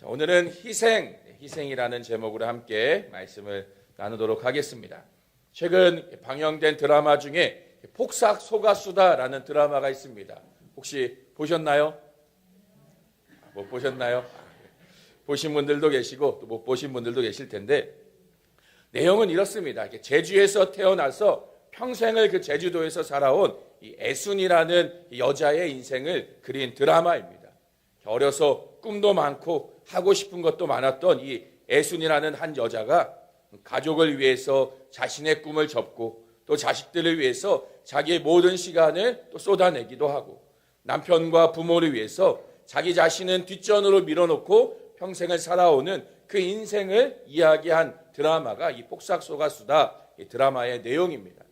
자, 오늘은 희생이라는 제목으로 함께 말씀을 나누도록 하겠습니다. 최근 방영된 드라마 중에 폭삭 속았수다라는 드라마가 있습니다. 혹시 보셨나요? 못 보셨나요? 보신 분들도 계시고 또 못 보신 분들도 계실 텐데, 내용은 이렇습니다. 제주에서 태어나서 평생을 그 제주도에서 살아온 이 애순이라는 여자의 인생을 그린 드라마입니다. 어려서 꿈도 많고 하고 싶은 것도 많았던 이 애순이라는 한 여자가 가족을 위해서 자신의 꿈을 접고 또 자식들을 위해서 자기의 모든 시간을 또 쏟아내기도 하고, 남편과 부모를 위해서 자기 자신은 뒷전으로 밀어놓고 평생을 살아오는 그 인생을 이야기한 드라마가 이 폭삭 속았수다 이 드라마의 내용입니다.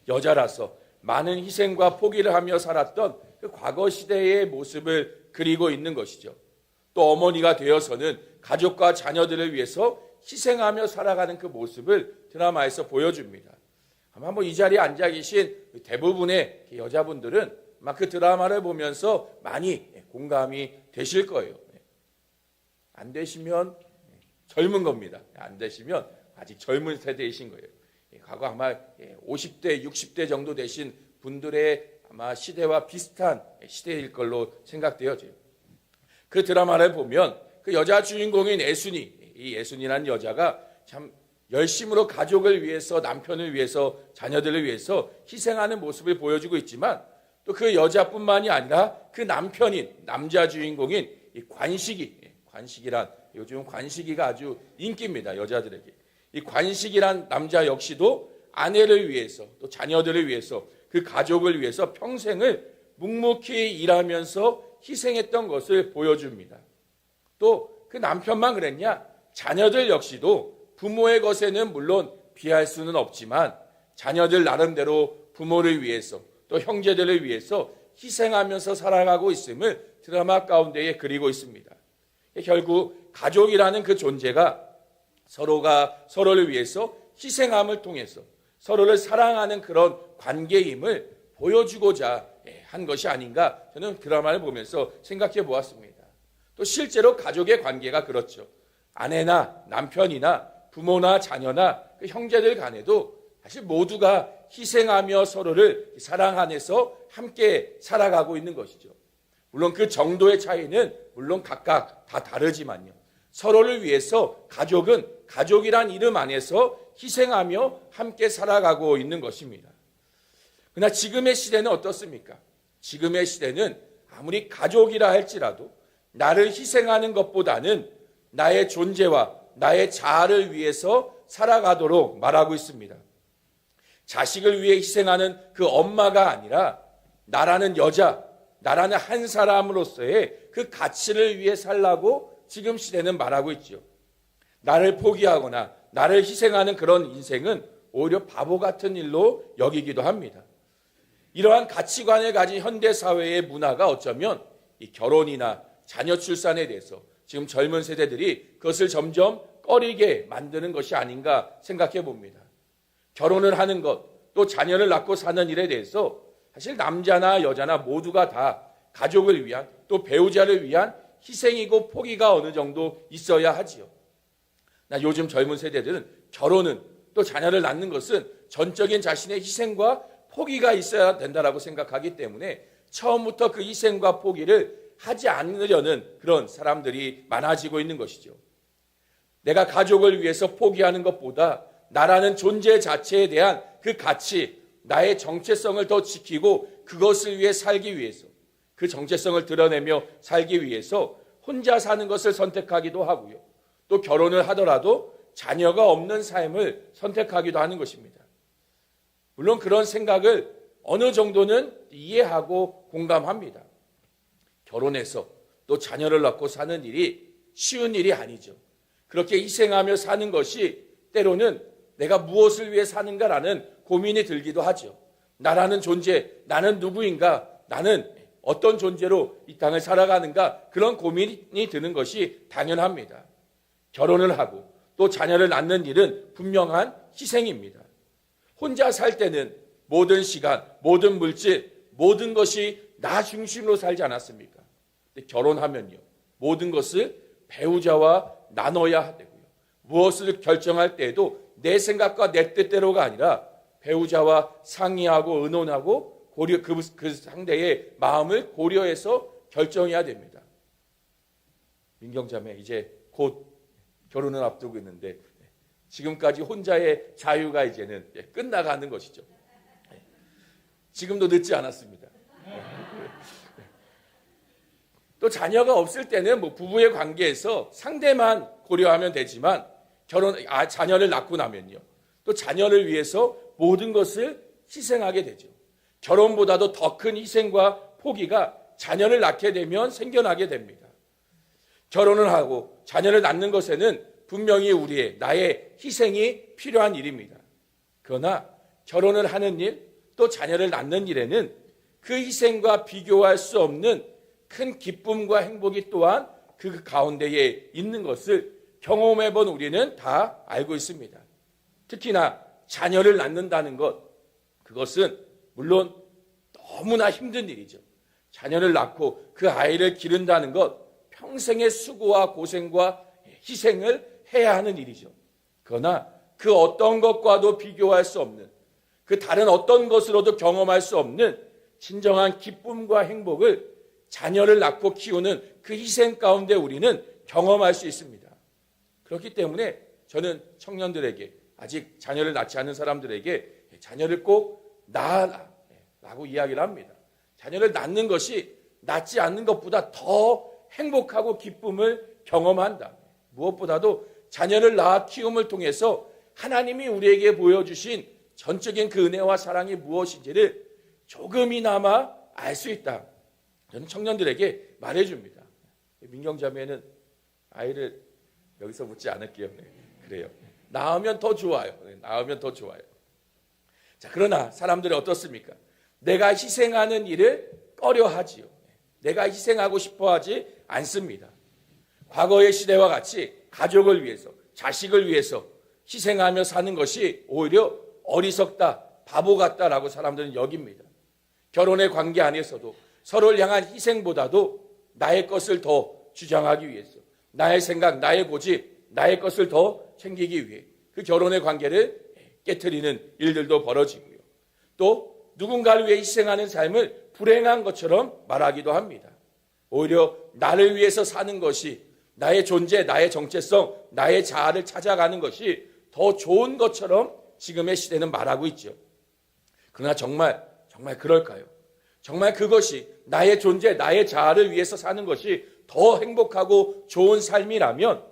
여자라서 많은 희생과 포기를 하며 살았던 그 과거 시대의 모습을 그리고 있는 것이죠. 또 어머니가 되어서는 가족과 자녀들을 위해서 희생하며 살아가는 그 모습을 드라마에서 보여줍니다. 아마 이 자리에 앉아 계신 대부분의 여자분들은 아마 그 드라마를 보면서 많이 공감이 되실 거예요. 안 되시면 젊은 겁니다. 안 되시면 아직 젊은 세대이신 거예요. 과거 아마 50대, 60대 정도 되신 분들의 아마 시대와 비슷한 시대일 걸로 생각되어져요. 그 드라마를 보면 그 여자 주인공인 애순이, 이 애순이라는 여자가 참 열심으로 가족을 위해서, 남편을 위해서, 자녀들을 위해서 희생하는 모습을 보여주고 있지만, 또 그 여자뿐만이 아니라 그 남편인, 남자 주인공인 이 관식이란, 요즘 관식이가 아주 인기입니다, 여자들에게. 이 관식이란 남자 역시도 아내를 위해서, 또 자녀들을 위해서, 그 가족을 위해서 평생을 묵묵히 일하면서 희생했던 것을 보여줍니다. 또 그 남편만 그랬냐? 자녀들 역시도 부모의 것에는 물론 비할 수는 없지만 자녀들 나름대로 부모를 위해서 또 형제들을 위해서 희생하면서 살아가고 있음을 드라마 가운데에 그리고 있습니다. 결국 가족이라는 그 존재가 서로가 서로를 위해서 희생함을 통해서 서로를 사랑하는 그런 관계임을 보여주고자 한 것이 아닌가, 저는 드라마를 보면서 생각해 보았습니다. 또 실제로 가족의 관계가 그렇죠. 아내나 남편이나 부모나 자녀나 그 형제들 간에도 사실 모두가 희생하며 서로를 사랑 안에서 함께 살아가고 있는 것이죠. 물론 그 정도의 차이는 물론 각각 다 다르지만요. 서로를 위해서 가족은 가족이란 이름 안에서 희생하며 함께 살아가고 있는 것입니다. 그러나 지금의 시대는 어떻습니까? 지금의 시대는 아무리 가족이라 할지라도 나를 희생하는 것보다는 나의 존재와 나의 자아를 위해서 살아가도록 말하고 있습니다. 자식을 위해 희생하는 그 엄마가 아니라 나라는 여자, 나라는 한 사람으로서의 그 가치를 위해 살라고 지금 시대는 말하고 있죠. 나를 포기하거나 나를 희생하는 그런 인생은 오히려 바보 같은 일로 여기기도 합니다. 이러한 가치관을 가진 현대사회의 문화가 어쩌면 이 결혼이나 자녀 출산에 대해서 지금 젊은 세대들이 그것을 점점 꺼리게 만드는 것이 아닌가 생각해 봅니다. 결혼을 하는 것, 또 자녀를 낳고 사는 일에 대해서 사실 남자나 여자나 모두가 다 가족을 위한, 또 배우자를 위한 희생이고 포기가 어느 정도 있어야 하지요. 요즘 젊은 세대들은 결혼은, 또 자녀를 낳는 것은 전적인 자신의 희생과 포기가 있어야 된다라고 생각하기 때문에 처음부터 그 희생과 포기를 하지 않으려는 그런 사람들이 많아지고 있는 것이죠. 내가 가족을 위해서 포기하는 것보다 나라는 존재 자체에 대한 그 가치, 나의 정체성을 더 지키고 그것을 위해 살기 위해서, 그 정체성을 드러내며 살기 위해서 혼자 사는 것을 선택하기도 하고요. 또 결혼을 하더라도 자녀가 없는 삶을 선택하기도 하는 것입니다. 물론 그런 생각을 어느 정도는 이해하고 공감합니다. 결혼해서 또 자녀를 낳고 사는 일이 쉬운 일이 아니죠. 그렇게 희생하며 사는 것이 때로는 내가 무엇을 위해 사는가라는 고민이 들기도 하죠. 나라는 존재, 나는 누구인가, 나는 어떤 존재로 이 땅을 살아가는가, 그런 고민이 드는 것이 당연합니다. 결혼을 하고 또 자녀를 낳는 일은 분명한 희생입니다. 혼자 살 때는 모든 시간, 모든 물질, 모든 것이 나 중심으로 살지 않았습니까? 근데 결혼하면요, 모든 것을 배우자와 나눠야 되고요. 무엇을 결정할 때에도 내 생각과 내 뜻대로가 아니라 배우자와 상의하고 의논하고 그 상대의 마음을 고려해서 결정해야 됩니다. 민경자매, 이제 곧 결혼을 앞두고 있는데 지금까지 혼자의 자유가 이제는 끝나가는 것이죠. 지금도 늦지 않았습니다. 또 자녀가 없을 때는 부부의 관계에서 상대만 고려하면 되지만 자녀를 낳고 나면요, 또 자녀를 위해서 모든 것을 희생하게 되죠. 결혼보다도 더 큰 희생과 포기가 자녀를 낳게 되면 생겨나게 됩니다. 결혼을 하고 자녀를 낳는 것에는 분명히 나의 희생이 필요한 일입니다. 그러나 결혼을 하는 일, 또 자녀를 낳는 일에는 그 희생과 비교할 수 없는 큰 기쁨과 행복이 또한 그 가운데에 있는 것을 경험해본 우리는 다 알고 있습니다. 특히나 자녀를 낳는다는 것, 그것은 물론 너무나 힘든 일이죠. 자녀를 낳고 그 아이를 기른다는 것, 평생의 수고와 고생과 희생을 해야 하는 일이죠. 그러나 그 어떤 것과도 비교할 수 없는, 그 다른 어떤 것으로도 경험할 수 없는 진정한 기쁨과 행복을 자녀를 낳고 키우는 그 희생 가운데 우리는 경험할 수 있습니다. 그렇기 때문에 저는 청년들에게, 아직 자녀를 낳지 않은 사람들에게 자녀를 꼭 낳아라 라고 이야기를 합니다. 자녀를 낳는 것이 낳지 않는 것보다 더 행복하고 기쁨을 경험한다. 무엇보다도 자녀를 낳아 키움을 통해서 하나님이 우리에게 보여주신 전적인 그 은혜와 사랑이 무엇인지를 조금이나마 알 수 있다. 저는 청년들에게 말해줍니다. 민경자매는 아이를 여기서 묻지 않을게요. 그래요. 낳으면 더 좋아요. 낳으면 더 좋아요. 자, 그러나 사람들이 어떻습니까? 내가 희생하는 일을 꺼려하지요. 내가 희생하고 싶어하지 않습니다. 과거의 시대와 같이 가족을 위해서, 자식을 위해서 희생하며 사는 것이 오히려 어리석다, 바보 같다라고 사람들은 여깁니다. 결혼의 관계 안에서도 서로를 향한 희생보다도 나의 것을 더 주장하기 위해서, 나의 생각, 나의 고집, 나의 것을 더 챙기기 위해 그 결혼의 관계를 깨트리는 일들도 벌어지고요. 또 누군가를 위해 희생하는 삶을 불행한 것처럼 말하기도 합니다. 오히려 나를 위해서 사는 것이, 나의 존재, 나의 정체성, 나의 자아를 찾아가는 것이 더 좋은 것처럼 지금의 시대는 말하고 있죠. 그러나 정말 그럴까요? 정말 그것이 나의 존재, 나의 자아를 위해서 사는 것이 더 행복하고 좋은 삶이라면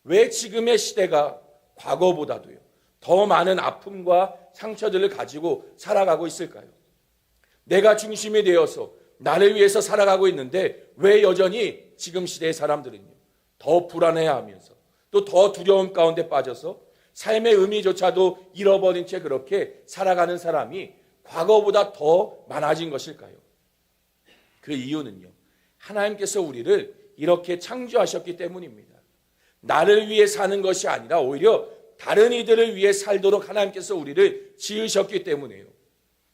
왜 지금의 시대가 과거보다도요, 더 많은 아픔과 상처들을 가지고 살아가고 있을까요? 내가 중심이 되어서 나를 위해서 살아가고 있는데 왜 여전히 지금 시대의 사람들은요, 더 불안해하면서 또 더 두려움 가운데 빠져서 삶의 의미조차도 잃어버린 채 그렇게 살아가는 사람이 과거보다 더 많아진 것일까요? 그 이유는요, 하나님께서 우리를 이렇게 창조하셨기 때문입니다. 나를 위해 사는 것이 아니라 오히려 다른 이들을 위해 살도록 하나님께서 우리를 지으셨기 때문에요.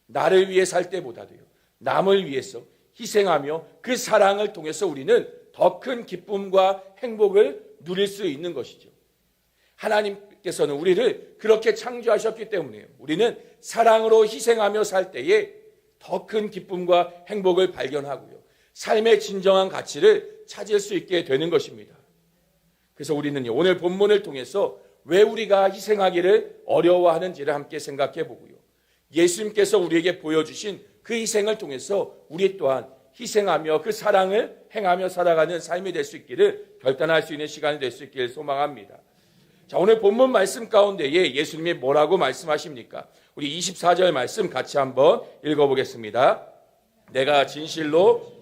나를 위해 살 때보다도요, 남을 위해서 희생하며 그 사랑을 통해서 우리는 더 큰 기쁨과 행복을 누릴 수 있는 것이죠. 하나님께서는 우리를 그렇게 창조하셨기 때문에요, 우리는 사랑으로 희생하며 살 때에 더 큰 기쁨과 행복을 발견하고요, 삶의 진정한 가치를 찾을 수 있게 되는 것입니다. 그래서 우리는요, 오늘 본문을 통해서 왜 우리가 희생하기를 어려워하는지를 함께 생각해 보고요, 예수님께서 우리에게 보여주신 그 희생을 통해서 우리 또한 희생하며 그 사랑을 행하며 살아가는 삶이 될 수 있기를 결단할 수 있는 시간이 될 수 있기를 소망합니다. 자, 오늘 본문 말씀 가운데에 예수님이 뭐라고 말씀하십니까? 우리 24절 말씀 같이 한번 읽어보겠습니다. 내가 진실로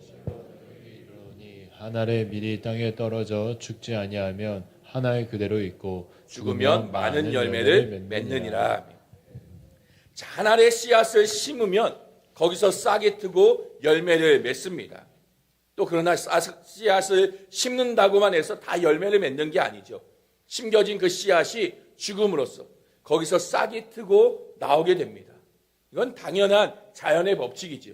한 알의 밀이 땅에 떨어져 죽지 아니하면 한 알 그대로 있고 죽으면 많은 열매를 맺느니라. 자, 한 알의 씨앗을 심으면 거기서 싹이 트고 열매를 맺습니다. 또 그러나 씨앗을 심는다고만 해서 다 열매를 맺는 게 아니죠. 심겨진 그 씨앗이 죽음으로써 거기서 싹이 트고 나오게 됩니다. 이건 당연한 자연의 법칙이죠.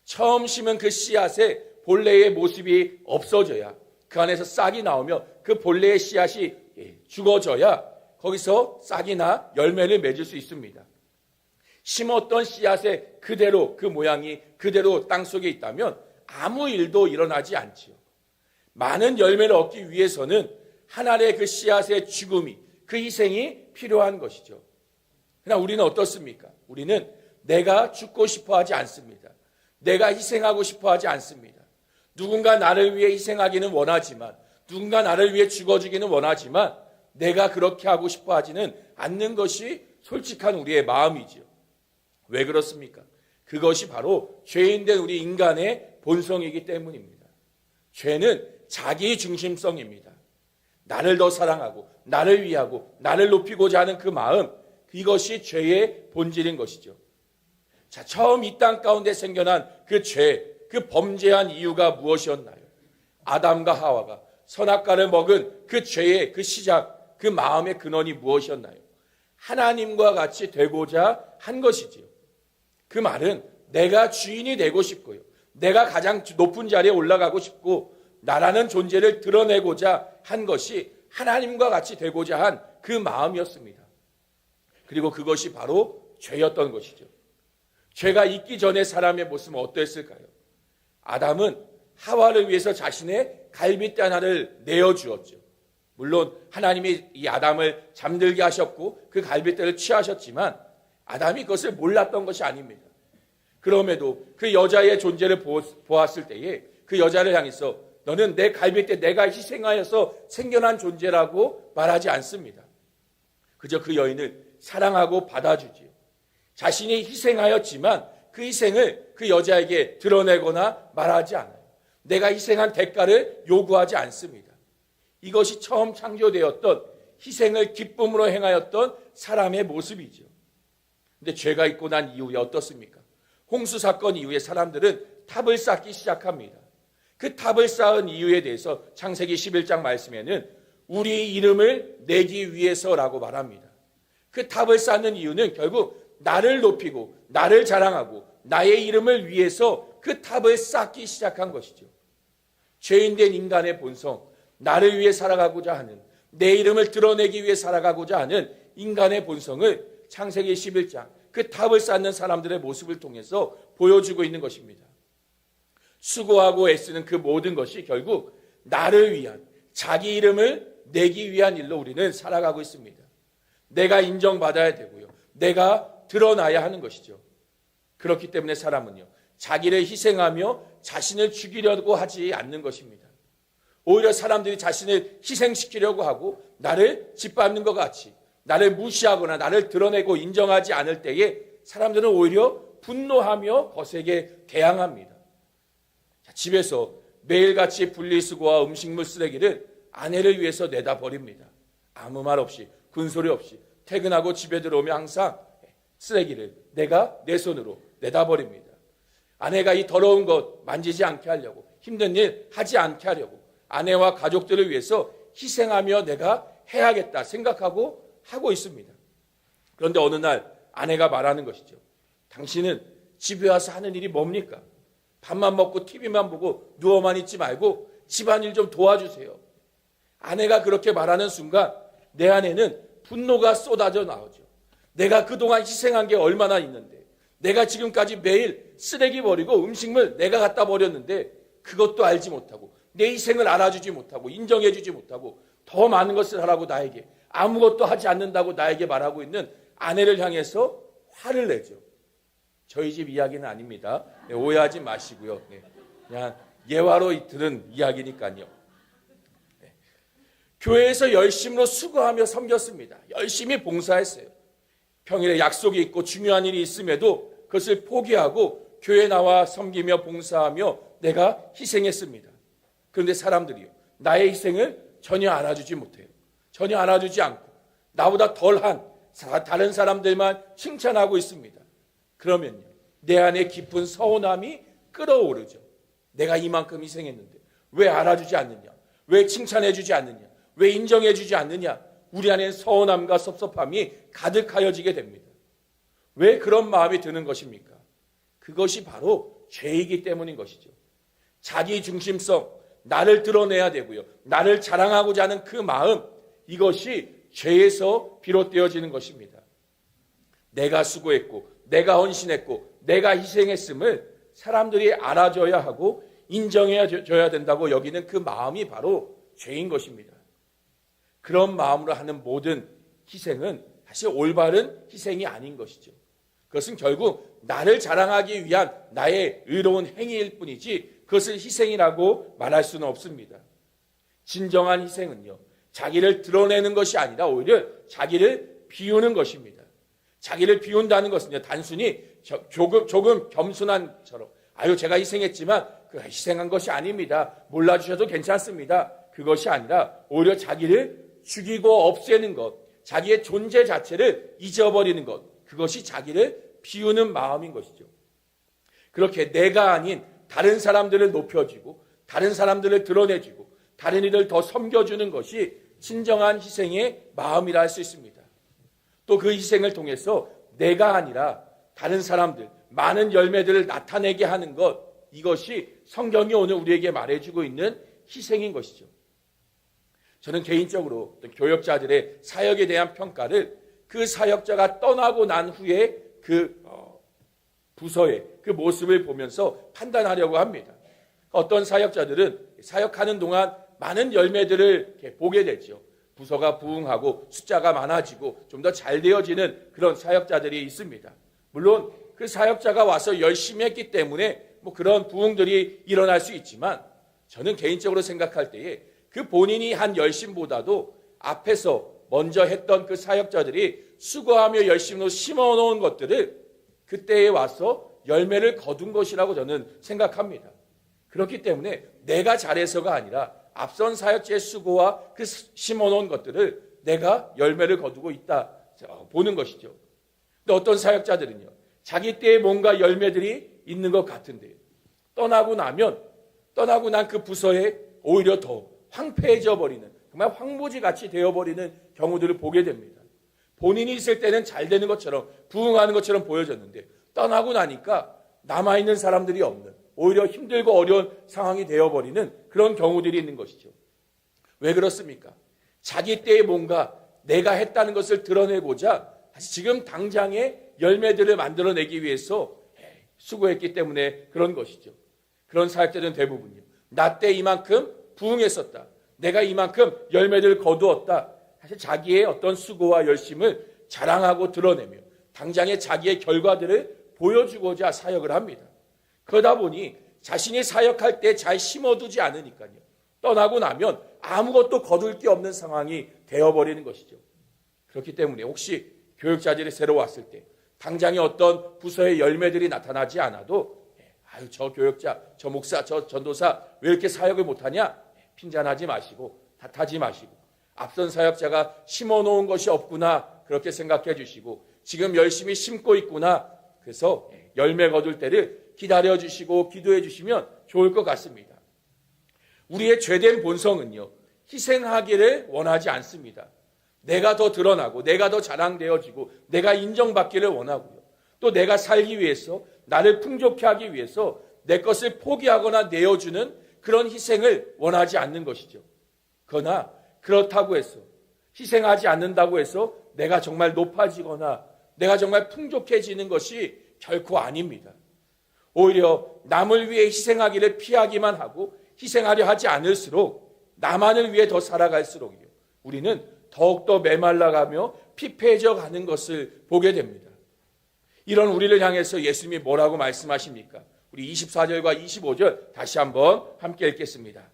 처음 심은 그 씨앗의 본래의 모습이 없어져야 그 안에서 싹이 나오며 그 본래의 씨앗이 죽어져야 거기서 싹이나 열매를 맺을 수 있습니다. 심었던 씨앗의 그대로 그 모양이 그대로 땅속에 있다면 아무 일도 일어나지 않지요. 많은 열매를 얻기 위해서는 한 알의 그 씨앗의 죽음이, 그 희생이 필요한 것이죠. 그러나 우리는 어떻습니까? 우리는 내가 죽고 싶어 하지 않습니다. 내가 희생하고 싶어 하지 않습니다. 누군가 나를 위해 희생하기는 원하지만, 누군가 나를 위해 죽어주기는 원하지만 내가 그렇게 하고 싶어 하지는 않는 것이 솔직한 우리의 마음이지요. 왜 그렇습니까? 그것이 바로 죄인된 우리 인간의 본성이기 때문입니다. 죄는 자기 중심성입니다. 나를 더 사랑하고 나를 위하고 나를 높이고자 하는 그 마음, 이것이 죄의 본질인 것이죠. 자, 처음 이 땅 가운데 생겨난 그 죄, 그 범죄한 이유가 무엇이었나요? 아담과 하와가 선악과를 먹은 그 죄의 그 시작, 그 마음의 근원이 무엇이었나요? 하나님과 같이 되고자 한 것이지요. 그 말은 내가 주인이 되고 싶고요. 내가 가장 높은 자리에 올라가고 싶고 나라는 존재를 드러내고자 한 것이 하나님과 같이 되고자 한 그 마음이었습니다. 그리고 그것이 바로 죄였던 것이죠. 죄가 있기 전에 사람의 모습은 어땠을까요? 아담은 하와를 위해서 자신의 갈빗대 하나를 내어주었죠. 물론 하나님이 이 아담을 잠들게 하셨고 그 갈빗대를 취하셨지만 아담이 그것을 몰랐던 것이 아닙니다. 그럼에도 그 여자의 존재를 보았을 때에 그 여자를 향해서 너는 내 갈빗대 내가 희생하여서 생겨난 존재라고 말하지 않습니다. 그저 그 여인을 사랑하고 받아주지요. 자신이 희생하였지만 그 희생을 그 여자에게 드러내거나 말하지 않아요. 내가 희생한 대가를 요구하지 않습니다. 이것이 처음 창조되었던 희생을 기쁨으로 행하였던 사람의 모습이죠. 근데 죄가 있고 난 이후에 어떻습니까? 홍수 사건 이후에 사람들은 탑을 쌓기 시작합니다. 그 탑을 쌓은 이유에 대해서 창세기 11장 말씀에는 우리 이름을 내기 위해서라고 말합니다. 그 탑을 쌓는 이유는 결국 나를 높이고 나를 자랑하고 나의 이름을 위해서 그 탑을 쌓기 시작한 것이죠. 죄인된 인간의 본성, 나를 위해 살아가고자 하는, 내 이름을 드러내기 위해 살아가고자 하는 인간의 본성을 창세기 11장 그 탑을 쌓는 사람들의 모습을 통해서 보여주고 있는 것입니다. 수고하고 애쓰는 그 모든 것이 결국 나를 위한, 자기 이름을 내기 위한 일로 우리는 살아가고 있습니다. 내가 인정받아야 되고요. 내가 드러나야 하는 것이죠. 그렇기 때문에 사람은요, 자기를 희생하며 자신을 죽이려고 하지 않는 것입니다. 오히려 사람들이 자신을 희생시키려고 하고 나를 짓밟는 것 같이 나를 무시하거나 나를 드러내고 인정하지 않을 때에 사람들은 오히려 분노하며 거세게 대항합니다. 집에서 매일같이 분리수거와 음식물 쓰레기를 아내를 위해서 내다 버립니다. 아무 말 없이, 군소리 없이 퇴근하고 집에 들어오면 항상 쓰레기를 내가 내 손으로 내다 버립니다. 아내가 이 더러운 것 만지지 않게 하려고, 힘든 일 하지 않게 하려고 아내와 가족들을 위해서 희생하며 내가 해야겠다 생각하고 하고 있습니다. 그런데 어느 날 아내가 말하는 것이죠. 당신은 집에 와서 하는 일이 뭡니까? 밥만 먹고 TV만 보고 누워만 있지 말고 집안일 좀 도와주세요. 아내가 그렇게 말하는 순간 내 안에는 분노가 쏟아져 나오죠. 내가 그동안 희생한 게 얼마나 있는데, 내가 지금까지 매일 쓰레기 버리고 음식물 내가 갖다 버렸는데 그것도 알지 못하고 내 희생을 알아주지 못하고 인정해주지 못하고 더 많은 것을 하라고 나에게, 아무것도 하지 않는다고 나에게 말하고 있는 아내를 향해서 화를 내죠. 저희 집 이야기는 아닙니다. 네, 오해하지 마시고요. 네, 그냥 예화로 들은 이야기니까요. 네. 교회에서 열심으로 수고하며 섬겼습니다. 열심히 봉사했어요. 평일에 약속이 있고 중요한 일이 있음에도 그것을 포기하고 교회에 나와 섬기며 봉사하며 내가 희생했습니다. 그런데 사람들이요, 나의 희생을 전혀 알아주지 못해요. 전혀 알아주지 않고 나보다 덜한 다른 사람들만 칭찬하고 있습니다. 그러면요, 내 안에 깊은 서운함이 끓어오르죠. 내가 이만큼 희생했는데 왜 알아주지 않느냐? 왜 칭찬해주지 않느냐? 왜 인정해주지 않느냐? 우리 안에 서운함과 섭섭함이 가득하여지게 됩니다. 왜 그런 마음이 드는 것입니까? 그것이 바로 죄이기 때문인 것이죠. 자기 중심성, 나를 드러내야 되고요. 나를 자랑하고자 하는 그 마음, 이것이 죄에서 비롯되어지는 것입니다. 내가 수고했고, 내가 헌신했고, 내가 희생했음을 사람들이 알아줘야 하고 인정해줘야 된다고 여기는 그 마음이 바로 죄인 것입니다. 그런 마음으로 하는 모든 희생은 사실 올바른 희생이 아닌 것이죠. 그것은 결국 나를 자랑하기 위한 나의 의로운 행위일 뿐이지 그것을 희생이라고 말할 수는 없습니다. 진정한 희생은요, 자기를 드러내는 것이 아니라 오히려 자기를 비우는 것입니다. 자기를 비운다는 것은요, 단순히 조금 겸손한 처럼, 제가 희생했지만 그 희생한 것이 아닙니다. 몰라주셔도 괜찮습니다. 그것이 아니라 오히려 자기를 죽이고 없애는 것, 자기의 존재 자체를 잊어버리는 것, 그것이 자기를 비우는 마음인 것이죠. 그렇게 내가 아닌 다른 사람들을 높여주고 다른 사람들을 드러내주고 다른 이를 더 섬겨주는 것이 진정한 희생의 마음이라 할 수 있습니다. 또 그 희생을 통해서 내가 아니라 다른 사람들, 많은 열매들을 나타내게 하는 것, 이것이 성경이 오늘 우리에게 말해주고 있는 희생인 것이죠. 저는 개인적으로 어떤 교역자들의 사역에 대한 평가를 그 사역자가 떠나고 난 후에 그 부서의 그 모습을 보면서 판단하려고 합니다. 어떤 사역자들은 사역하는 동안 많은 열매들을 이렇게 보게 되죠. 부서가 부흥하고 숫자가 많아지고 좀 더 잘 되어지는 그런 사역자들이 있습니다. 물론 그 사역자가 와서 열심히 했기 때문에 그런 부흥들이 일어날 수 있지만, 저는 개인적으로 생각할 때에 그 본인이 한 열심보다도 앞에서 먼저 했던 그 사역자들이 수고하며 열심으로 심어놓은 것들을 그때에 와서 열매를 거둔 것이라고 저는 생각합니다. 그렇기 때문에 내가 잘해서가 아니라 앞선 사역자의 수고와 그 심어놓은 것들을 내가 열매를 거두고 있다 보는 것이죠. 근데 어떤 사역자들은요, 자기 때에 뭔가 열매들이 있는 것 같은데 떠나고 난 그 부서에 오히려 더 황폐해져 버리는, 정말 황무지 같이 되어버리는 경우들을 보게 됩니다. 본인이 있을 때는 잘 되는 것처럼 부흥하는 것처럼 보여졌는데 떠나고 나니까 남아있는 사람들이 없는, 오히려 힘들고 어려운 상황이 되어버리는 그런 경우들이 있는 것이죠. 왜 그렇습니까? 자기 때에 뭔가 내가 했다는 것을 드러내고자 지금 당장의 열매들을 만들어내기 위해서 수고했기 때문에 그런 것이죠. 그런 사역자들은 대부분이요, 나 때 이만큼 부흥했었다, 내가 이만큼 열매들을 거두었다, 사실 자기의 어떤 수고와 열심을 자랑하고 드러내며 당장의 자기의 결과들을 보여주고자 사역을 합니다. 그러다 보니 자신이 사역할 때 잘 심어두지 않으니까요, 떠나고 나면 아무것도 거둘 게 없는 상황이 되어버리는 것이죠. 그렇기 때문에 혹시 교육자들이 새로 왔을 때 당장에 어떤 부서의 열매들이 나타나지 않아도 저 교육자, 저 목사, 저 전도사 왜 이렇게 사역을 못하냐, 핀잔하지 마시고 탓하지 마시고 앞선 사역자가 심어놓은 것이 없구나 그렇게 생각해 주시고 지금 열심히 심고 있구나, 그래서 열매 거둘 때를 기다려 주시고 기도해 주시면 좋을 것 같습니다. 우리의 죄된 본성은요, 희생하기를 원하지 않습니다. 내가 더 드러나고 내가 더 자랑되어지고 내가 인정받기를 원하고요, 또 내가 살기 위해서 나를 풍족케 하기 위해서 내 것을 포기하거나 내어주는 그런 희생을 원하지 않는 것이죠. 그러나 그렇다고 해서 희생하지 않는다고 해서 내가 정말 높아지거나 내가 정말 풍족해지는 것이 결코 아닙니다. 오히려 남을 위해 희생하기를 피하기만 하고 희생하려 하지 않을수록, 나만을 위해 더 살아갈수록요, 우리는 더욱더 메말라가며 피폐해져 가는 것을 보게 됩니다. 이런 우리를 향해서 예수님이 뭐라고 말씀하십니까? 우리 24절과 25절 다시 한번 함께 읽겠습니다.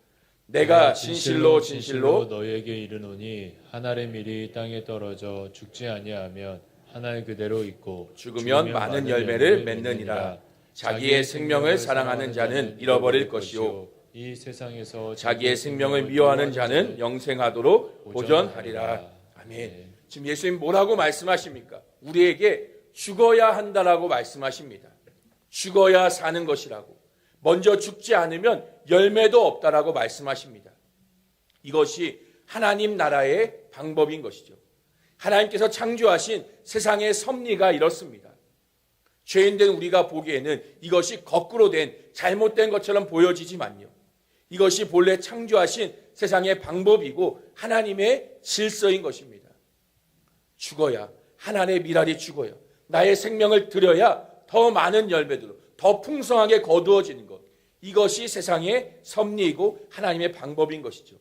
내가 진실로 너희에게 이르노니 한 알의 밀이 땅에 떨어져 죽지 아니하면 한 알 그대로 있고 죽으면 많은 열매를 맺느니라. 자기의 생명을 사랑하는 자는 잃어버릴 것이요, 이 세상에서 자기의 생명을 미워하는 자는 영생하도록 보전하리라. 아멘. 지금 예수님 뭐라고 말씀하십니까? 우리에게 죽어야 한다라고 말씀하십니다. 죽어야 사는 것이라고, 먼저 죽지 않으면 열매도 없다라고 말씀하십니다. 이것이 하나님 나라의 방법인 것이죠. 하나님께서 창조하신 세상의 섭리가 이렇습니다. 죄인된 우리가 보기에는 이것이 거꾸로 된 잘못된 것처럼 보여지지만요, 이것이 본래 창조하신 세상의 방법이고 하나님의 질서인 것입니다. 죽어야, 하나님의 미랄이 죽어야, 나의 생명을 드려야 더 많은 열매들로 더 풍성하게 거두어지는 것, 이것이 세상의 섭리이고 하나님의 방법인 것이죠.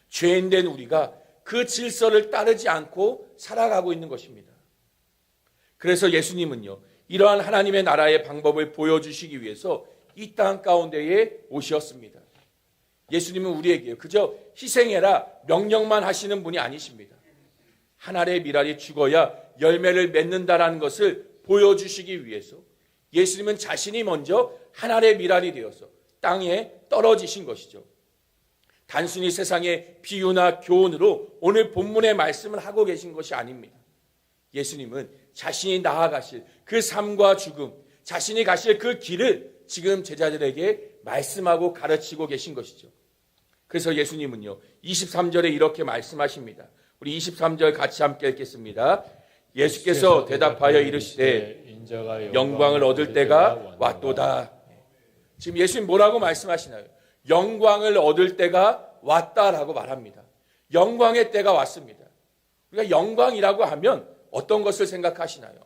죄인된 우리가 그 질서를 따르지 않고 살아가고 있는 것입니다. 그래서 예수님은요, 이러한 하나님의 나라의 방법을 보여주시기 위해서 이 땅 가운데에 오셨습니다. 예수님은 우리에게 그저 희생해라 명령만 하시는 분이 아니십니다. 하나님의 미랄이 죽어야 열매를 맺는다라는 것을 보여주시기 위해서 예수님은 자신이 먼저 하나님의 미랄이 되어서 땅에 떨어지신 것이죠. 단순히 세상의 비유나 교훈으로 오늘 본문의 말씀을 하고 계신 것이 아닙니다. 예수님은 자신이 나아가실 그 삶과 죽음, 자신이 가실 그 길을 지금 제자들에게 말씀하고 가르치고 계신 것이죠. 그래서 예수님은요, 23절에 이렇게 말씀하십니다. 우리 23절 같이 함께 읽겠습니다. 예수께서 대답하여 이르시되 인자가 영광을 얻을 때가 왔도다. 지금 예수님 뭐라고 말씀하시나요? 영광을 얻을 때가 왔다라고 말합니다. 영광의 때가 왔습니다. 우리가 영광이라고 하면 어떤 것을 생각하시나요?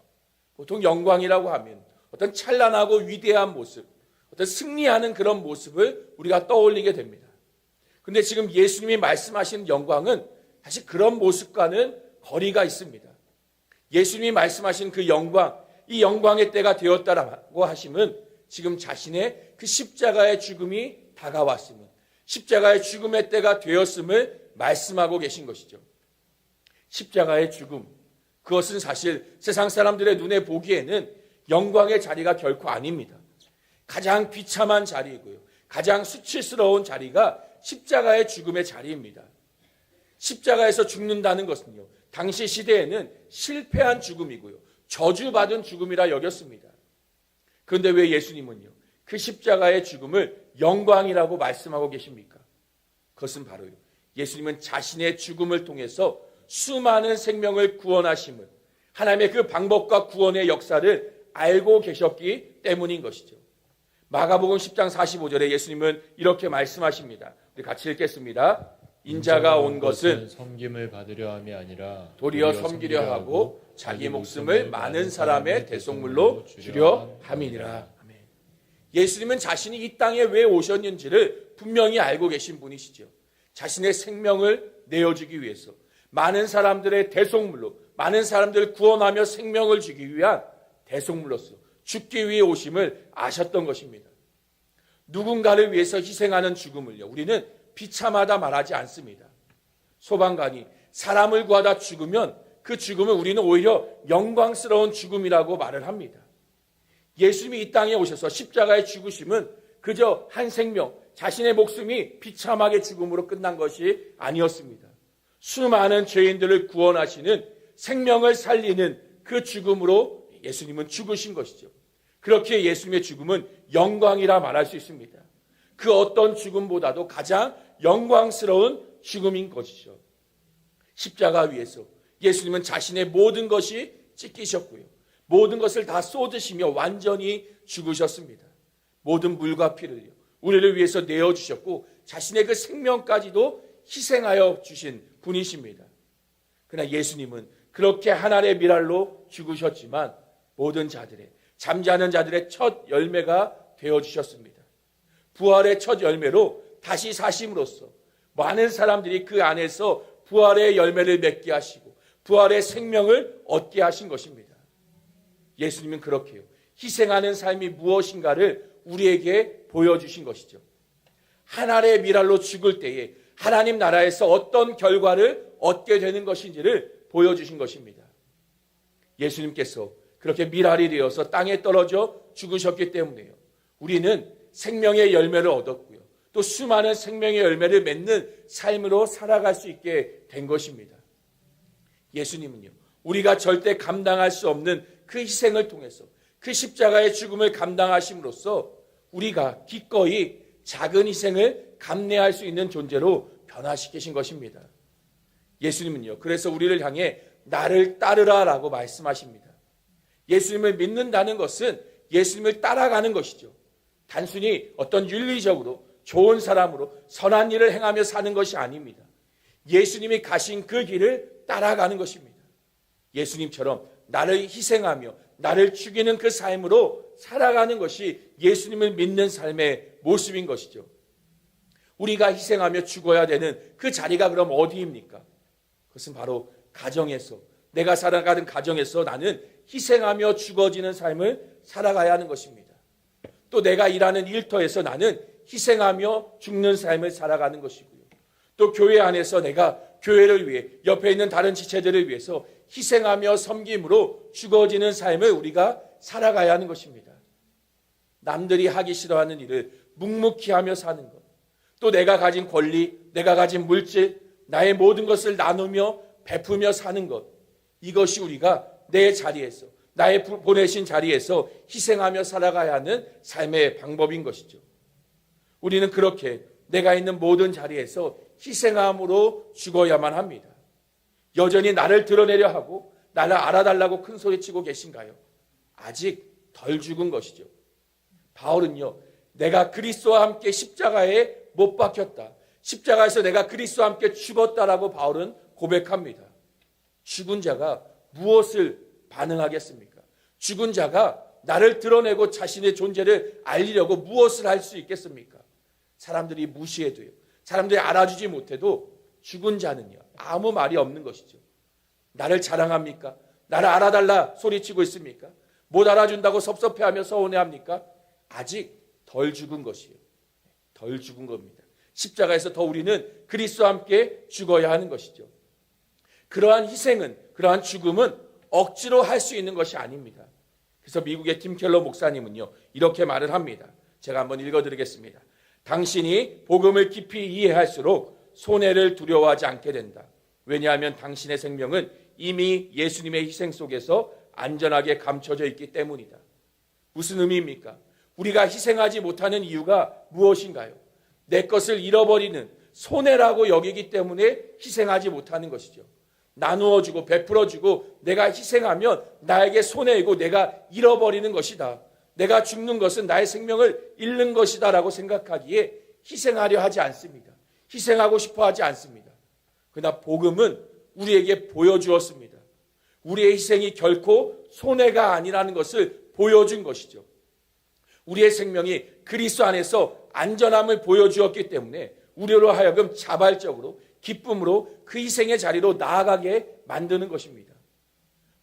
보통 영광이라고 하면 어떤 찬란하고 위대한 모습, 어떤 승리하는 그런 모습을 우리가 떠올리게 됩니다. 그런데 지금 예수님이 말씀하시는 영광은 사실 그런 모습과는 거리가 있습니다. 예수님이 말씀하신 그 영광, 이 영광의 때가 되었다라고 하시면 지금 자신의 그 십자가의 죽음이 다가왔음을, 십자가의 죽음의 때가 되었음을 말씀하고 계신 것이죠. 십자가의 죽음, 그것은 사실 세상 사람들의 눈에 보기에는 영광의 자리가 결코 아닙니다. 가장 비참한 자리이고요, 가장 수치스러운 자리가 십자가의 죽음의 자리입니다. 십자가에서 죽는다는 것은요, 당시 시대에는 실패한 죽음이고요, 저주받은 죽음이라 여겼습니다. 그런데 왜 예수님은요, 그 십자가의 죽음을 영광이라고 말씀하고 계십니까? 그것은 바로요, 예수님은 자신의 죽음을 통해서 수많은 생명을 구원하심을, 하나님의 그 방법과 구원의 역사를 알고 계셨기 때문인 것이죠. 마가복음 10장 45절에 예수님은 이렇게 말씀하십니다. 우리 같이 읽겠습니다. 인자가 온 것은 섬김을 받으려 함이 아니라 도리어 섬기려 하고 자기 목숨을 많은 사람의 대속물로 주려 함이니라. 아멘. 예수님은 자신이 이 땅에 왜 오셨는지를 분명히 알고 계신 분이시죠. 자신의 생명을 내어주기 위해서 많은 사람들의 대속물로, 많은 사람들을 구원하며 생명을 주기 위한 대속물로서 죽기 위해 오심을 아셨던 것입니다. 누군가를 위해서 희생하는 죽음을요, 우리는 비참하다 말하지 않습니다. 소방관이 사람을 구하다 죽으면 그 죽음을 우리는 오히려 영광스러운 죽음이라고 말을 합니다. 예수님이 이 땅에 오셔서 십자가의 죽으심은 그저 한 생명, 자신의 목숨이 비참하게 죽음으로 끝난 것이 아니었습니다. 수많은 죄인들을 구원하시는, 생명을 살리는 그 죽음으로 예수님은 죽으신 것이죠. 그렇게 예수님의 죽음은 영광이라 말할 수 있습니다. 그 어떤 죽음보다도 가장 영광스러운 죽음인 것이죠. 십자가 위에서 예수님은 자신의 모든 것이 찢기셨고요, 모든 것을 다 쏟으시며 완전히 죽으셨습니다. 모든 물과 피를요, 우리를 위해서 내어주셨고 자신의 그 생명까지도 희생하여 주신 분이십니다. 그러나 예수님은 그렇게 하나님의 미랄로 죽으셨지만 모든 자들의, 잠자는 자들의 첫 열매가 되어주셨습니다. 부활의 첫 열매로 다시 사심으로써 많은 사람들이 그 안에서 부활의 열매를 맺게 하시고 부활의 생명을 얻게 하신 것입니다. 예수님은 그렇게요, 희생하는 삶이 무엇인가를 우리에게 보여주신 것이죠. 하나님의 미랄로 죽을 때에 하나님 나라에서 어떤 결과를 얻게 되는 것인지를 보여주신 것입니다. 예수님께서 그렇게 미랄이 되어서 땅에 떨어져 죽으셨기 때문에요, 우리는 생명의 열매를 얻었고요, 또 수많은 생명의 열매를 맺는 삶으로 살아갈 수 있게 된 것입니다. 예수님은요, 우리가 절대 감당할 수 없는 그 희생을 통해서 그 십자가의 죽음을 감당하심으로써 우리가 기꺼이 작은 희생을 감내할 수 있는 존재로 변화시키신 것입니다. 예수님은요, 그래서 우리를 향해 나를 따르라라고 말씀하십니다. 예수님을 믿는다는 것은 예수님을 따라가는 것이죠. 단순히 어떤 윤리적으로 좋은 사람으로 선한 일을 행하며 사는 것이 아닙니다. 예수님이 가신 그 길을 따라가는 것입니다. 예수님처럼 나를 희생하며 나를 죽이는 그 삶으로 살아가는 것이 예수님을 믿는 삶의 모습인 것이죠. 우리가 희생하며 죽어야 되는 그 자리가 그럼 어디입니까? 그것은 바로 가정에서, 내가 살아가는 가정에서 나는 희생하며 죽어지는 삶을 살아가야 하는 것입니다. 또 내가 일하는 일터에서 나는 희생하며 죽는 삶을 살아가는 것이고요. 또 교회 안에서 내가 교회를 위해, 옆에 있는 다른 지체들을 위해서 희생하며 섬김으로 죽어지는 삶을 우리가 살아가야 하는 것입니다. 남들이 하기 싫어하는 일을 묵묵히 하며 사는 것, 또 내가 가진 권리, 내가 가진 물질, 나의 모든 것을 나누며 베푸며 사는 것, 이것이 우리가 내 자리에서, 나의 보내신 자리에서 희생하며 살아가야 하는 삶의 방법인 것이죠. 우리는 그렇게 내가 있는 모든 자리에서 희생함으로 죽어야만 합니다. 여전히 나를 드러내려 하고 나를 알아달라고 큰 소리치고 계신가요? 아직 덜 죽은 것이죠. 바울은요, 내가 그리스도와 함께 십자가에 못 박혔다, 십자가에서 내가 그리스도와 함께 죽었다라고 바울은 고백합니다. 죽은 자가 무엇을 반응하겠습니까? 죽은 자가 나를 드러내고 자신의 존재를 알리려고 무엇을 할 수 있겠습니까? 사람들이 무시해도요, 사람들이 알아주지 못해도 죽은 자는요, 아무 말이 없는 것이죠. 나를 자랑합니까? 나를 알아달라 소리치고 있습니까? 못 알아준다고 섭섭해하며 서운해합니까? 아직 덜 죽은 것이에요. 덜 죽은 겁니다. 십자가에서 더 우리는 그리스도와 함께 죽어야 하는 것이죠. 그러한 희생은, 그러한 죽음은 억지로 할 수 있는 것이 아닙니다. 그래서 미국의 팀 켈러 목사님은요, 이렇게 말을 합니다. 제가 한번 읽어드리겠습니다. 당신이 복음을 깊이 이해할수록 손해를 두려워하지 않게 된다. 왜냐하면 당신의 생명은 이미 예수님의 희생 속에서 안전하게 감춰져 있기 때문이다. 무슨 의미입니까? 우리가 희생하지 못하는 이유가 무엇인가요? 내 것을 잃어버리는 손해라고 여기기 때문에 희생하지 못하는 것이죠. 나누어주고 베풀어주고 내가 희생하면 나에게 손해이고 내가 잃어버리는 것이다. 내가 죽는 것은 나의 생명을 잃는 것이다 라고 생각하기에 희생하려 하지 않습니다. 희생하고 싶어 하지 않습니다. 그러나 복음은 우리에게 보여주었습니다. 우리의 희생이 결코 손해가 아니라는 것을 보여준 것이죠. 우리의 생명이 그리스도 안에서 안전함을 보여주었기 때문에 우리로 하여금 자발적으로 기쁨으로 그 희생의 자리로 나아가게 만드는 것입니다.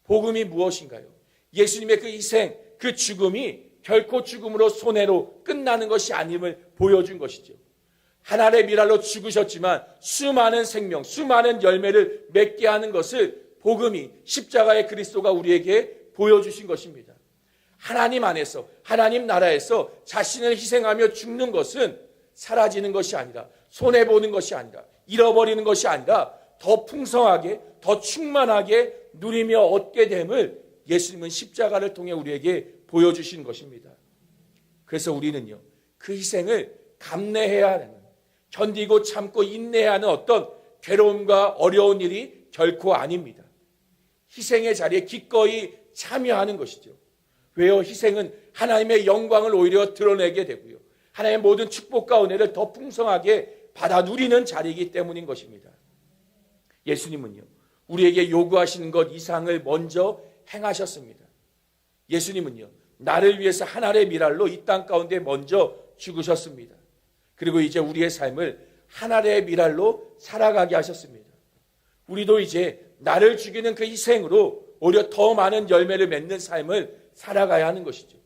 복음이 무엇인가요? 예수님의 그 희생, 그 죽음이 결코 죽음으로 손해로 끝나는 것이 아님을 보여준 것이죠. 하나님의 미랄로 죽으셨지만 수많은 생명, 수많은 열매를 맺게 하는 것을 복음이, 십자가의 그리스도가 우리에게 보여주신 것입니다. 하나님 안에서, 하나님 나라에서 자신을 희생하며 죽는 것은 사라지는 것이 아니라, 손해보는 것이 아니라, 잃어버리는 것이 아니라 더 풍성하게, 더 충만하게 누리며 얻게 됨을 예수님은 십자가를 통해 우리에게 보여주신 것입니다. 그래서 우리는요, 그 희생을 감내해야 하는, 견디고 참고 인내해야 하는 어떤 괴로움과 어려운 일이 결코 아닙니다. 희생의 자리에 기꺼이 참여하는 것이죠. 왜요? 희생은 하나님의 영광을 오히려 드러내게 되고요, 하나님의 모든 축복과 은혜를 더 풍성하게 받아 누리는 자리이기 때문인 것입니다. 예수님은요, 우리에게 요구하시는 것 이상을 먼저 행하셨습니다. 예수님은요, 나를 위해서 하나의 미랄로 이 땅 가운데 먼저 죽으셨습니다. 그리고 이제 우리의 삶을 하나의 미랄로 살아가게 하셨습니다. 우리도 이제 나를 죽이는 그 희생으로 오히려 더 많은 열매를 맺는 삶을 살아가야 하는 것이죠.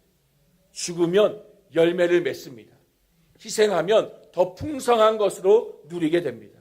죽으면 열매를 맺습니다. 희생하면 더 풍성한 것으로 누리게 됩니다.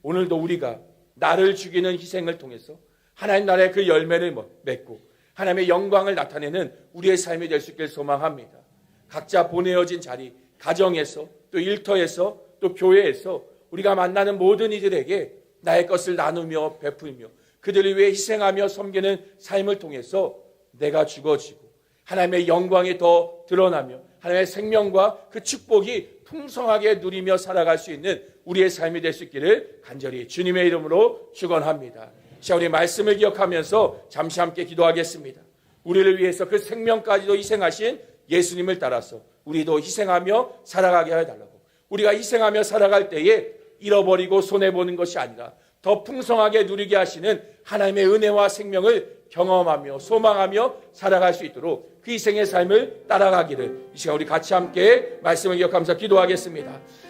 오늘도 우리가 나를 죽이는 희생을 통해서 하나님 나라의 그 열매를 맺고 하나님의 영광을 나타내는 우리의 삶이 될 수 있길 소망합니다. 각자 보내어진 자리, 가정에서 또 일터에서 또 교회에서 우리가 만나는 모든 이들에게 나의 것을 나누며 베풀며 그들을 위해 희생하며 섬기는 삶을 통해서 내가 죽어지고 하나님의 영광이 더 드러나며 하나님의 생명과 그 축복이 풍성하게 누리며 살아갈 수 있는 우리의 삶이 될 수 있기를 간절히 주님의 이름으로 축원합니다. 자, 우리 말씀을 기억하면서 잠시 함께 기도하겠습니다. 우리를 위해서 그 생명까지도 희생하신 예수님을 따라서 우리도 희생하며 살아가게 해달라고, 우리가 희생하며 살아갈 때에 잃어버리고 손해보는 것이 아니라 더 풍성하게 누리게 하시는 하나님의 은혜와 생명을 경험하며 소망하며 살아갈 수 있도록 그 희생의 삶을 따라가기를 이 시간 우리 같이 함께 말씀을 기억하면서 기도하겠습니다.